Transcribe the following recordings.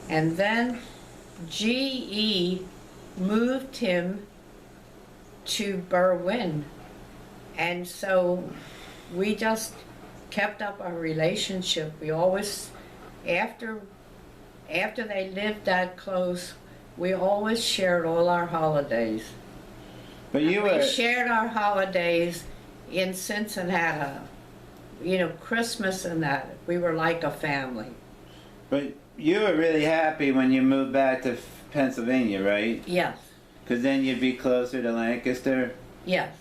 And then GE moved him to Berwyn. And so we just kept up our relationship. We always, after they lived that close, we always shared all our holidays. But you We were, shared our holidays in Cincinnati, you know, Christmas and that. We were like a family. but you were really happy when you moved back to Pennsylvania, right? Yes, Because then you'd be closer to Lancaster. yes.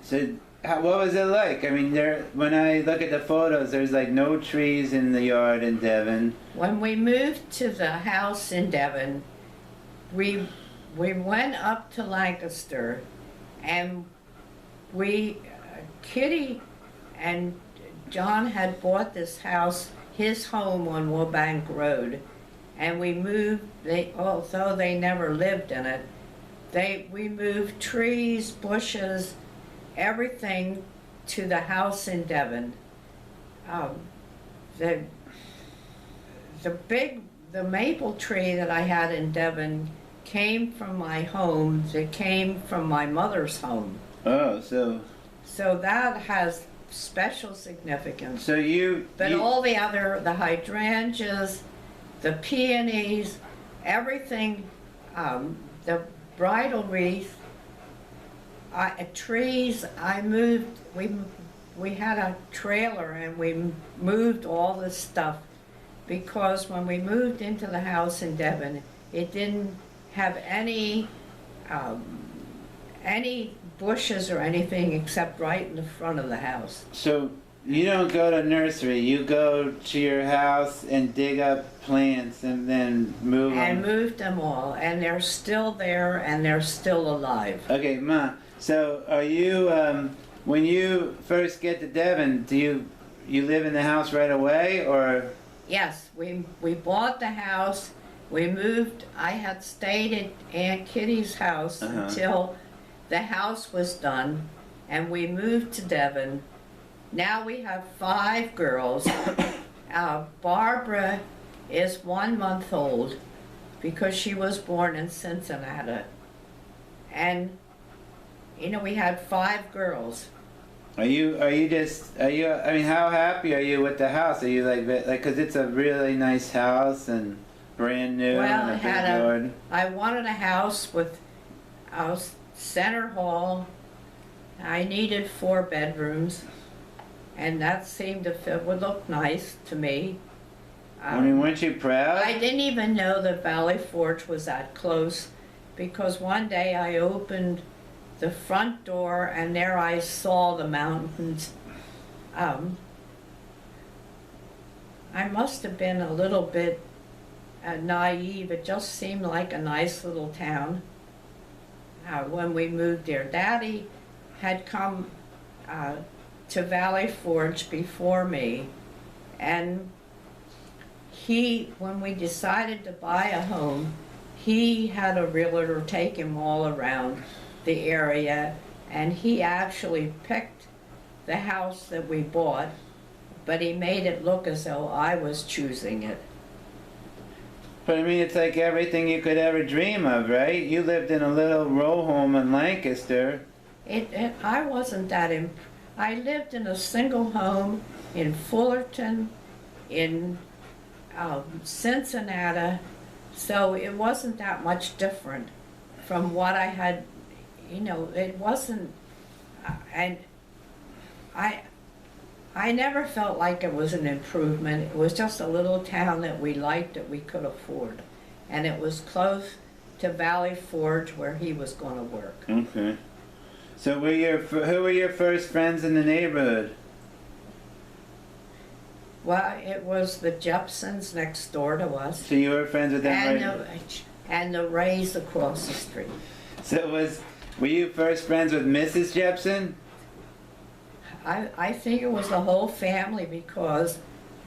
So, what was it like? I mean, when I look at the photos, there's like no trees in the yard in Devon. When we moved to the house in Devon, we went up to Lancaster, and Kitty and John had bought this house, his home on Wabank Road, and we moved. Although they never lived in it, we moved trees, bushes, everything to the house in Devon. The maple tree that I had in Devon came from my home. It came from my mother's home. Oh, so that has special significance. so you. But you, all the hydrangeas, the peonies, everything, the bridal wreath, trees, we had a trailer and we moved all this stuff because when we moved into the house in Devon, it didn't have any bushes or anything except right in the front of the house. So you don't go to nursery. You go to your house and dig up plants and then move And them. moved them all, and they're still there and they're still alive. Okay, Ma. So are you? When you first get to Devon, do you live in the house right away, or? Yes, we bought the house. We moved. I had stayed at Aunt Kitty's house until the house was done, and we moved to Devon. Now we have 5 girls. Barbara is 1 month old because she was born in Cincinnati. And, you know, we had 5 girls. I mean, how happy are you with the house? Are you like, because it's a really nice house and brand new Well, and a big yard? I wanted a house with a center hall. I needed 4 bedrooms, and that seemed to fit, would look nice to me. I mean, weren't you proud? I didn't even know that Valley Forge was that close, because one day I opened the front door and there I saw the mountains. I must have been a little bit naive. It just seemed like a nice little town when we moved there. Daddy had come to Valley Forge before me, and when we decided to buy a home, he had a realtor take him all around the area, and he actually picked the house that we bought, but he made it look as though I was choosing it. But I mean, it's like everything you could ever dream of, right? You lived in a little row home in Lancaster. I wasn't that I lived in a single home in Fullerton, in Cincinnati, so it wasn't that much different from what I had. You know, it wasn't, and I never felt like it was an improvement. It was just a little town that we liked, that we could afford, and it was close to Valley Forge where he was going to work. Okay. So who were your first friends in the neighborhood? Well, it was the Jepsons next door to us, So you were friends with them, and the Rays across the street. So were you first friends with Mrs. Jepson? I think it was the whole family, because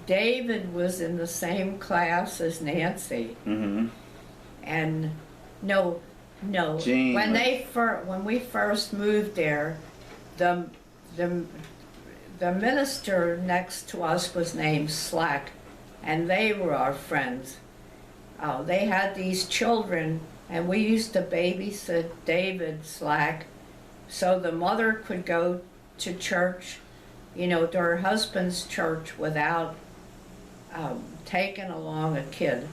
David was in the same class as Nancy. Mm-hmm. And no, Jane when we first moved there, the minister next to us was named Slack, and they were our friends. They had these children, and we used to babysit David Slack so the mother could go to church, to her husband's church without taking along a kid,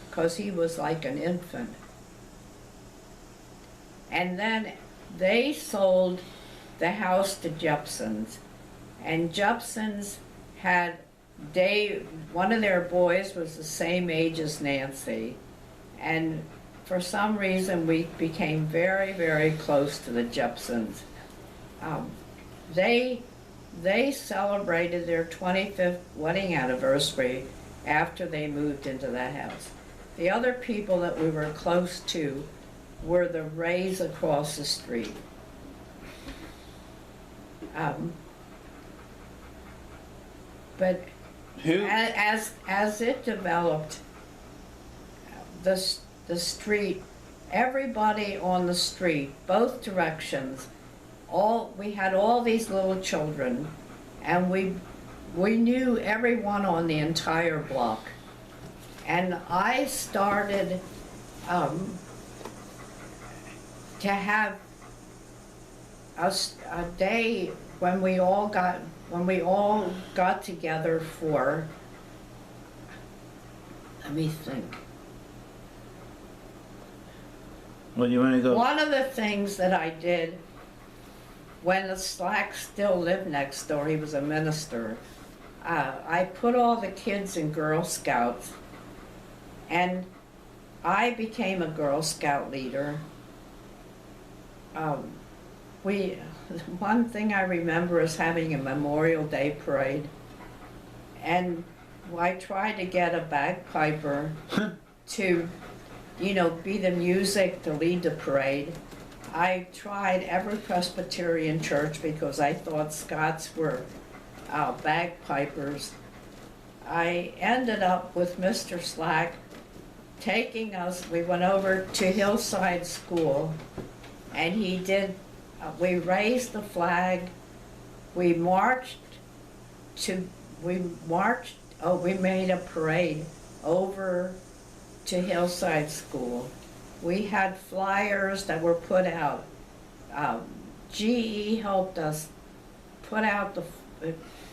because he was like an infant. And then they sold the house to Jepsons, and Jepsons had one of their boys was the same age as Nancy, and for some reason we became very, very close to the Jepsons. They celebrated their 25th wedding anniversary after they moved into that house. The other people that we were close to were the Rays across the street. But as it developed, the street, everybody on the street, both directions, we had all these little children, and we knew everyone on the entire block. And I started to have a day when we all got together for, let me think. Well, you want to go? One of the things that I did when the Slack still lived next door, he was a minister, I put all the kids in Girl Scouts, and I became a Girl Scout leader. One thing I remember is having a Memorial Day parade, and I tried to get a bagpiper to, be the music to lead the parade. I tried every Presbyterian church because I thought Scots were bagpipers. I ended up with Mr. Slack taking us, we went over to Hillside School, and we raised the flag, we made a parade over to Hillside School. We had flyers that were put out. GE helped us put out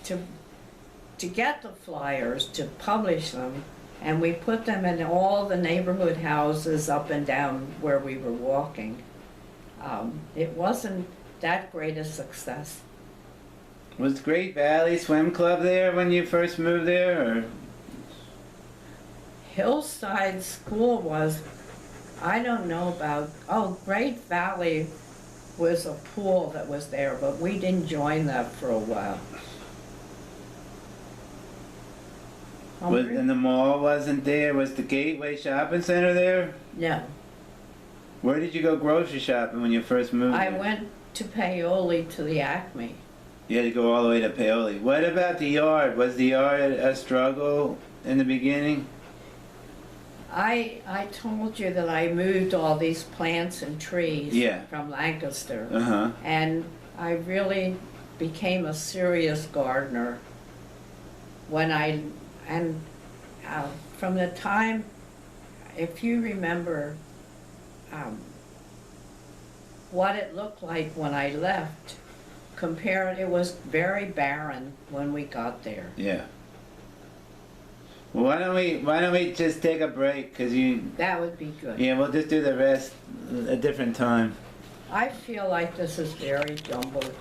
to get the flyers, to publish them, and we put them in all the neighborhood houses up and down where we were walking. It wasn't that great a success. Was Great Valley Swim Club there when you first moved there, or? Hillside School was, I don't know about, Great Valley was a pool that was there, but we didn't join that for a while. And the mall wasn't there? Was the Gateway Shopping Center there? No. Where did you go grocery shopping when you first moved I there? went to Paoli to the Acme. You had to go all the way to Paoli. What about the yard? Was the yard a struggle in the beginning? I told you that I moved all these plants and trees from Lancaster. Uh-huh. And I really became a serious gardener from the time, if you remember what it looked like when I left, it was very barren when we got there. Yeah. Well, why don't we just take a break? That would be good. Yeah, we'll just do the rest a different time. I feel like this is very jumbled.